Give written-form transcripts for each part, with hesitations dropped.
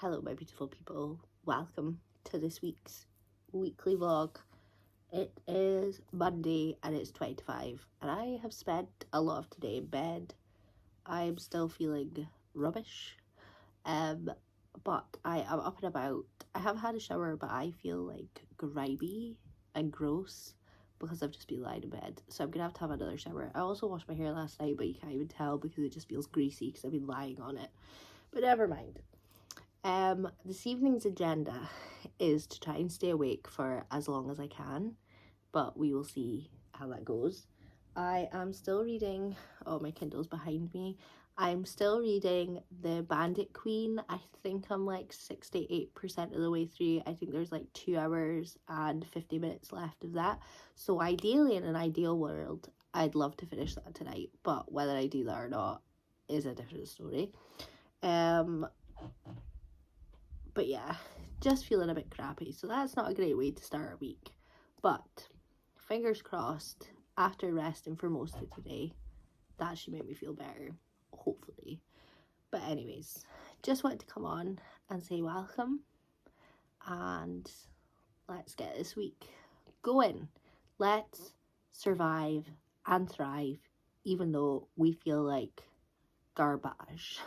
Hello my beautiful people, welcome to this week's weekly vlog. It is Monday and it's 20 to 5 and I have spent a lot of today in bed. I'm still feeling rubbish, but I am up and about. I have had a shower but I feel like grimy and gross because I've just been lying in bed, so I'm gonna have to have another shower. I also washed my hair last night but you can't even tell because it just feels greasy because I've been lying on it, but never mind. This evening's agenda is to try and stay awake for as long as I can, but we will see how that goes. I am still reading, oh my Kindle's behind me, I'm still reading The Bandit Queen. I think I'm like 68% of the way through. I think there's like 2 hours and 50 minutes left of that. So ideally, in an ideal world, I'd love to finish that tonight, but whether I do that or not is a different story. But yeah, just feeling a bit crappy, so that's not a great way to start a week. But fingers crossed, after resting for most of today, that should make me feel better, hopefully. But anyways, just wanted to come on and say welcome, and let's get this week going. Let's survive and thrive, even though we feel like garbage.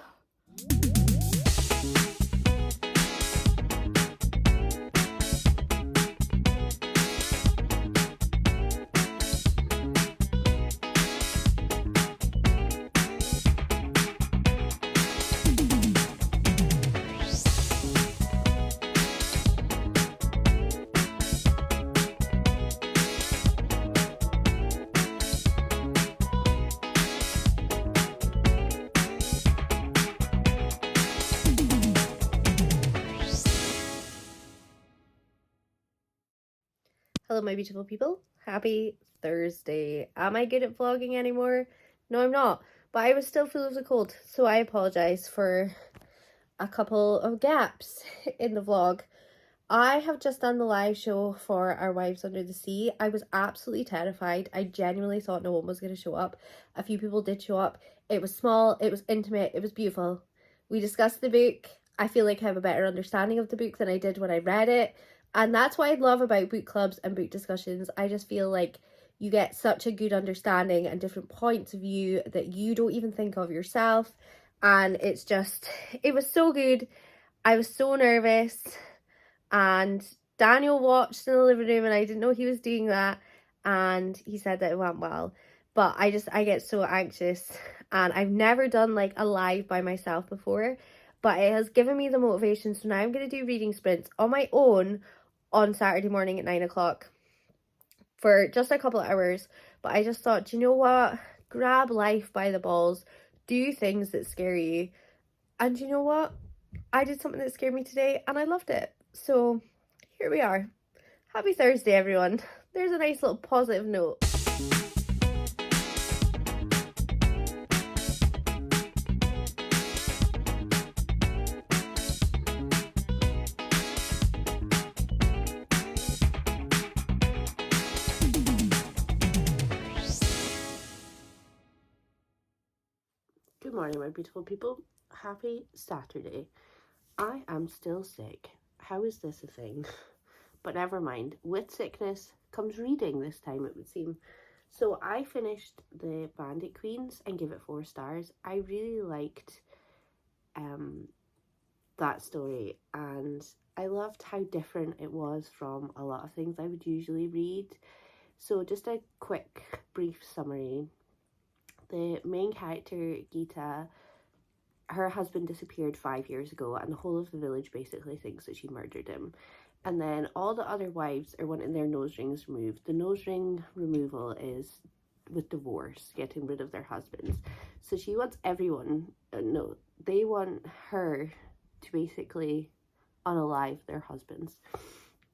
Hello my beautiful people, happy Thursday. Am I good at vlogging anymore? No, I'm not, but I was still full of the cold, so I apologise for a couple of gaps in the vlog. I have just done the live show for Our Wives Under the Sea. I was absolutely terrified. I genuinely thought no one was going to show up. A few people did show up. It was small, it was intimate, it was beautiful. We discussed the book. I feel like I have a better understanding of the book than I did when I read it. And that's what I love about book clubs and book discussions. I just feel like you get such a good understanding and different points of view that you don't even think of yourself. And it's just, it was so good. I was so nervous. And Daniel watched in the living room and I didn't know he was doing that. And he said that it went well. But I get so anxious. And I've never done like a live by myself before. But it has given me the motivation. So now I'm going to do reading sprints on my own on Saturday morning at 9 o'clock for just a couple of hours. But I just thought, do you know what? Grab life by the balls. Do things that scare you. And you know what? I did something that scared me today and I loved it. So here we are. Happy Thursday, everyone. There's a nice little positive note. Good morning, my beautiful people. Happy Saturday. I am still sick. How is this a thing? But never mind. With sickness comes reading this time, it would seem. So I finished The Bandit Queens and gave it 4 stars. I really liked that story, and I loved how different it was from a lot of things I would usually read. So just a quick brief summary. The main character, Gita, her husband disappeared 5 years ago and the whole of the village basically thinks that she murdered him. And then all the other wives are wanting their nose rings removed. The nose ring removal is with divorce, getting rid of their husbands. So she wants everyone, no, they want her to basically unalive their husbands.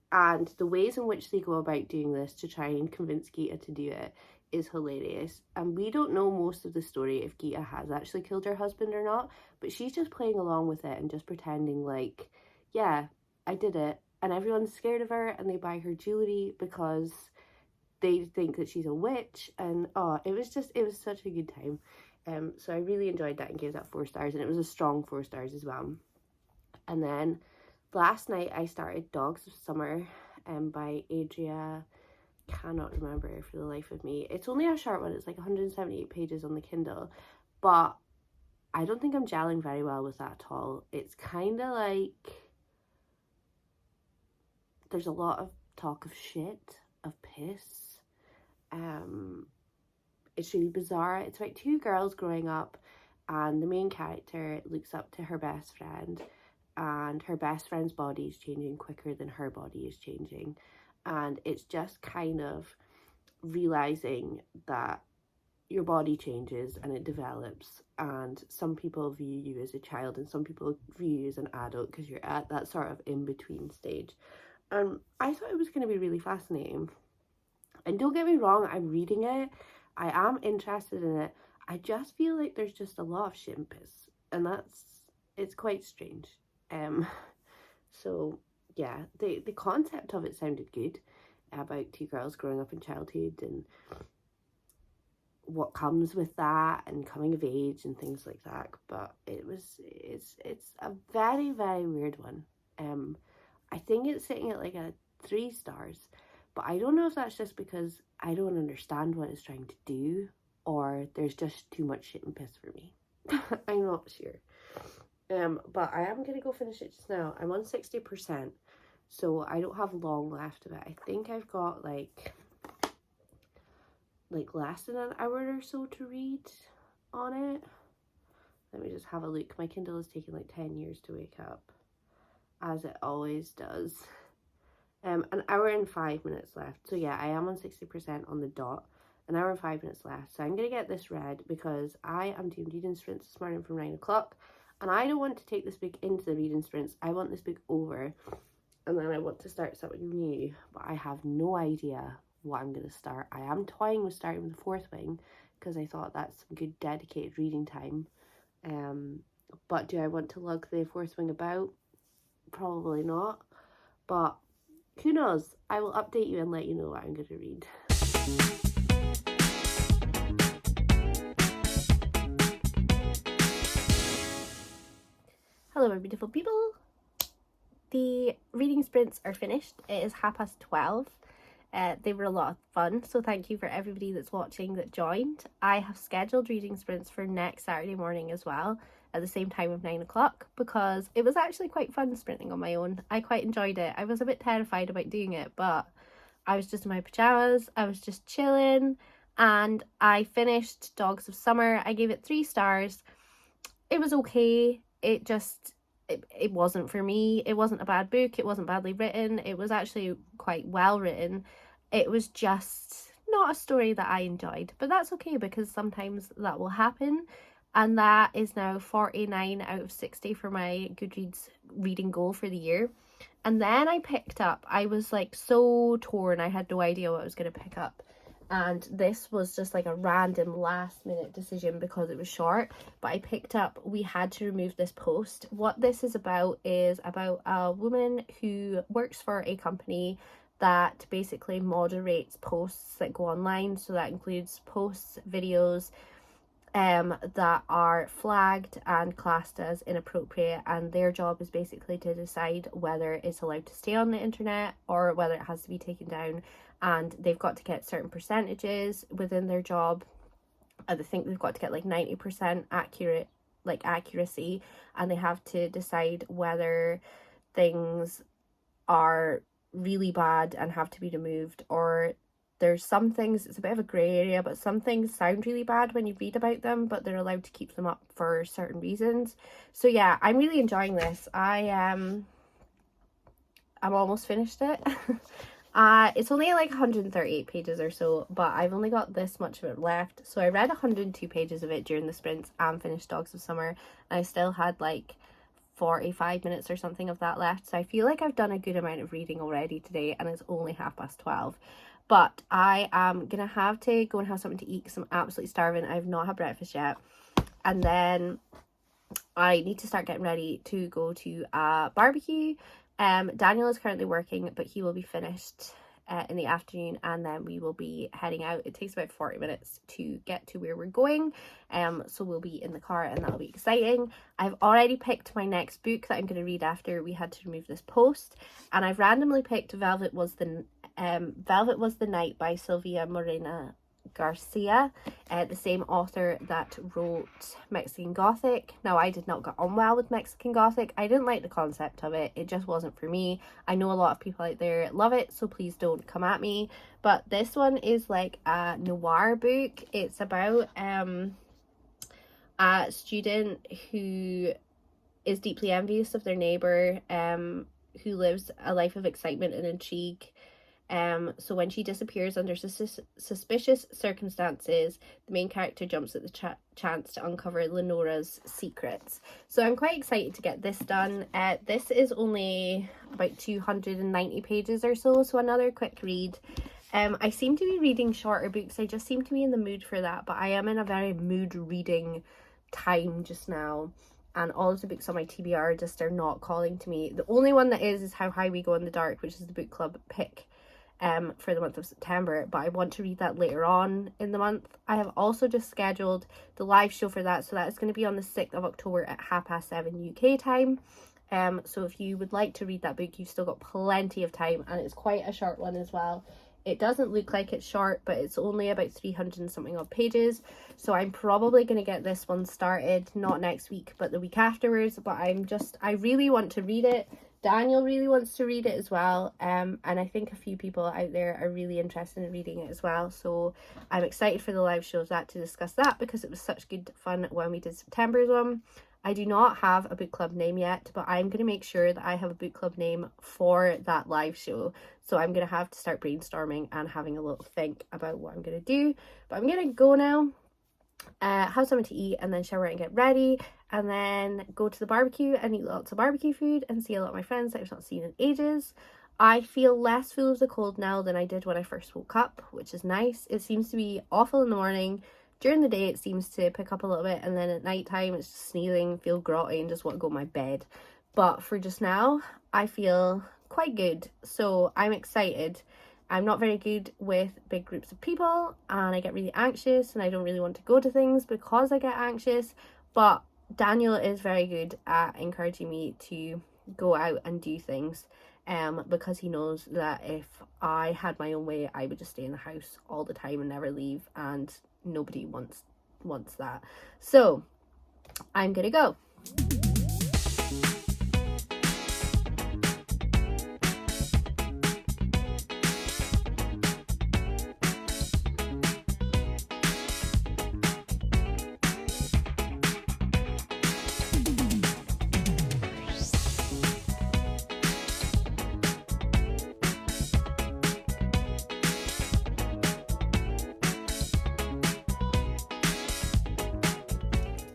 And the ways in which they go about doing this to try and convince Gita to do it is hilarious. And we don't know most of the story if Gita has actually killed her husband or not, but she's just playing along with it and just pretending like, yeah, I did it. And everyone's scared of her and they buy her jewelry because they think that she's a witch. And oh, it was such a good time. So I really enjoyed that and gave that 4 stars, and it was a strong 4 stars as well. And then last night I started Dogs of Summer by Adria. Cannot remember for the life of me. It's only a short one. It's like 178 pages on the Kindle, but I don't think I'm gelling very well with that at all. It's kind of like there's a lot of talk of shit, of piss. It's really bizarre. It's about two girls growing up, and the main character looks up to her best friend, and her best friend's body is changing quicker than her body is changing. And it's just kind of realizing that your body changes and it develops, and some people view you as a child and some people view you as an adult because you're at that sort of in-between stage. I thought it was going to be really fascinating. And don't get me wrong, I'm reading it. I am interested in it. I just feel like there's just a lot of shit and piss, and it's quite strange. So yeah, the concept of it sounded good, about two girls growing up in childhood and what comes with that and coming of age and things like that. But it's a very, very weird one. I think it's sitting at like a 3 stars, but I don't know if that's just because I don't understand what it's trying to do, or there's just too much shit and piss for me. I'm not sure. But I am gonna go finish it just now. I'm on 60%, so I don't have long left of it. I think I've got like less than an hour or so to read on it. Let me just have a look. My Kindle has taken like 10 years to wake up, as it always does. An hour and 5 minutes left. So yeah, I am on 60% on the dot. An hour and 5 minutes left. So I'm going to get this read because I am doing reading sprints this morning from 9 o'clock. And I don't want to take this book into the reading sprints. I want this book over. And then I want to start something new. But I have no idea what I'm going to start. I am toying with starting with the Fourth Wing because I thought that's some good dedicated reading time. But do I want to lug the Fourth Wing about? Probably not. But who knows? I will update you and let you know what I'm going to read. Hello, my beautiful people. The reading sprints are finished. It is 12:30. They were a lot of fun, so thank you for everybody that's watching that joined. I have scheduled reading sprints for next Saturday morning as well, at the same time of 9 o'clock, because it was actually quite fun sprinting on my own. I quite enjoyed it. I was a bit terrified about doing it, but I was just in my pajamas, I was just chilling, and I finished Dogs of Summer. I gave it 3 stars. It was okay. It wasn't for me. It wasn't a bad book. It wasn't badly written. It was actually quite well written. It was just not a story that I enjoyed, but that's okay because sometimes that will happen. And that is now 49 out of 60 for my Goodreads reading goal for the year. And then I was like so torn. I had no idea what I was going to pick up. And this was just like a random last minute decision because it was short, but I picked up We Had to Remove This Post. What this is about a woman who works for a company that basically moderates posts that go online. So that includes posts, videos that are flagged and classed as inappropriate, and their job is basically to decide whether it's allowed to stay on the internet or whether it has to be taken down. And they've got to get certain percentages within their job. I think they've got to get like 90% accuracy, and they have to decide whether things are really bad and have to be removed, or there's some things, it's a bit of a grey area, but some things sound really bad when you read about them, but they're allowed to keep them up for certain reasons. So yeah, I'm really enjoying this. I'm almost finished it. It's only like 138 pages or so, but I've only got this much of it left. So I read 102 pages of it during the sprints and finished Dogs of Summer, and I still had like 45 minutes or something of that left. So I feel like I've done a good amount of reading already today, and it's only 12:30. But I am gonna have to go and have something to eat because I'm absolutely starving. I've not had breakfast yet, and then I need to start getting ready to go to a barbecue. Daniel is currently working, but he will be finished in the afternoon, and then we will be heading out. It takes about 40 minutes to get to where we're going, so we'll be in the car, and that'll be exciting. I've already picked my next book that I'm going to read after we had to remove this post, and I've randomly picked Velvet Was the Night by Sylvia Morena Garcia, the same author that wrote Mexican Gothic. Now, I did not get on well with Mexican Gothic. I didn't like the concept of it. It just wasn't for me. I know a lot of people out there love it, so please don't come at me. But this one is like a noir book. It's about a student who is deeply envious of their neighbor, who lives a life of excitement and intrigue. So when she disappears under suspicious circumstances, the main character jumps at the chance to uncover Lenora's secrets. So I'm quite excited to get this done. This is only about 290 pages or so another quick read. I seem to be reading shorter books. I just seem to be in the mood for that, but I am in a very mood reading time just now. And all of the books on my TBR just are not calling to me. The only one that is How High We Go in the Dark, which is the book club pick for the month of September, but I want to read that later on in the month. I have also just scheduled the live show for that, so that is going to be on the 6th of October at 7:30 UK time. So if you would like to read that book, you've still got plenty of time, and it's quite a short one as well. It doesn't look like it's short, but it's only about 300 and something odd pages. So I'm probably going to get this one started, not next week, but the week afterwards. But I really want to read it. Daniel really wants to read it as well. And I think a few people out there are really interested in reading it as well. So I'm excited for the live show of that to discuss that, because it was such good fun when we did September's one. I do not have a book club name yet, but I'm going to make sure that I have a book club name for that live show. So I'm going to have to start brainstorming and having a little think about what I'm going to do. But I'm going to go now, have something to eat, and then shower and get ready, and then go to the barbecue and eat lots of barbecue food and see a lot of my friends that I've not seen in ages. I feel less full of the cold now than I did when I first woke up, which is nice. It seems to be awful in the morning. During the day it seems to pick up a little bit, and then at night time it's just sneezing, feel grotty, and just want to go to my bed. But for just now, I feel quite good, so I'm excited. I'm not very good with big groups of people, and I get really anxious, and I don't really want to go to things because I get anxious. But Daniel is very good at encouraging me to go out and do things, because he knows that if I had my own way, I would just stay in the house all the time and never leave, and nobody wants that. So I'm gonna go.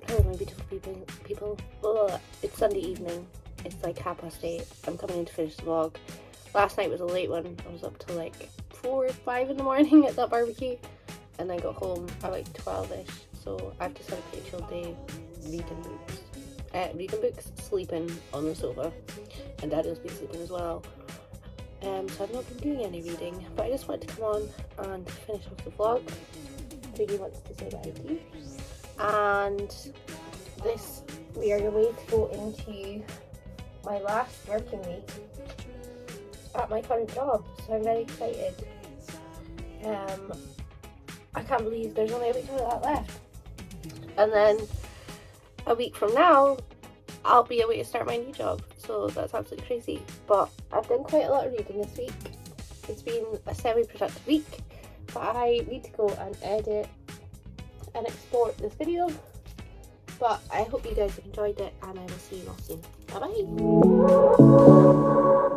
Hello my beautiful people. It's Sunday evening. It's like 8:30. I'm coming in to finish the vlog. Last night was a late one. I was up till like 4 or 5 in the morning at that barbecue, and then got home at like 12ish. So I've just had a pretty chill day reading books, sleeping on the sofa, and Dad has been sleeping as well. So I've not been doing any reading, but I just wanted to come on and finish off the vlog. Biggie wants to say bye to you. And we are away to go into my last working week at my current job, so I'm very excited. I can't believe there's only a week of that left, and then a week from now I'll be away to start my new job, so that's absolutely crazy. But I've done quite a lot of reading this week. It's been a semi-productive week, but I need to go and edit and export this video. But I hope you guys have enjoyed it, and I will see you all soon. Bye bye.